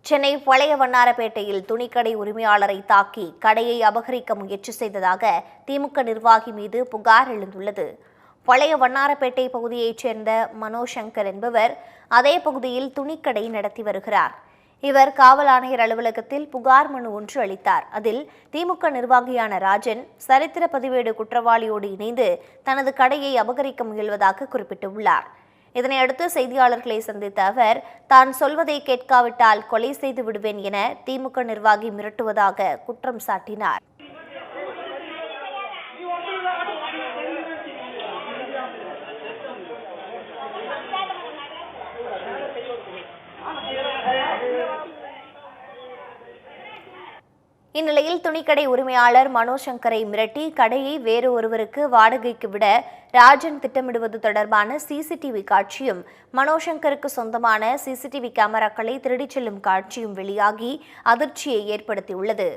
சென்னை பழைய வண்ணாரப்பேட்டையில் துணிக்கடை உரிமையாளரை தாக்கி கடையை அபகரிக்க முயற்சி செய்ததாக திமுக நிர்வாகி மீது புகார் எழுந்துள்ளது. பழைய வண்ணாரப்பேட்டை பகுதியைச் சேர்ந்த மனோசங்கர் என்பவர் அதே பகுதியில் துணிக்கடை நடத்தி வருகிறார். இவர் காவல் ஆணையர் அலுவலகத்தில் புகார் மனு ஒன்று அளித்தார். அதில் திமுக நிர்வாகியான ராஜன் சரித்திர பதிவேடு குற்றவாளியோடு இணைந்து தனது கடையை அபகரிக்க முயல்வதாக குறிப்பிட்டுள்ளார். இதனையடுத்து செய்தியாளர்களை சந்தித்த அவர், தான் சொல்வதை கேட்காவிட்டால் கொலை செய்து விடுவேன் என திமுக நிர்வாகி மிரட்டுவதாக குற்றம் சாட்டினார். இந்நிலையில் துணிக்கடை உரிமையாளர் மனோசங்கரை மிரட்டி கடையை வேறு ஒருவருக்கு வாடகைக்கு விட ராஜன் திட்டமிடுவது தொடர்பான சிசிடிவி காட்சியும், மனோசங்கருக்கு சொந்தமான சிசிடிவி கேமராக்களை திருடிச் செல்லும் காட்சியும் வெளியாகி அதிர்ச்சியை ஏற்படுத்தியுள்ளது.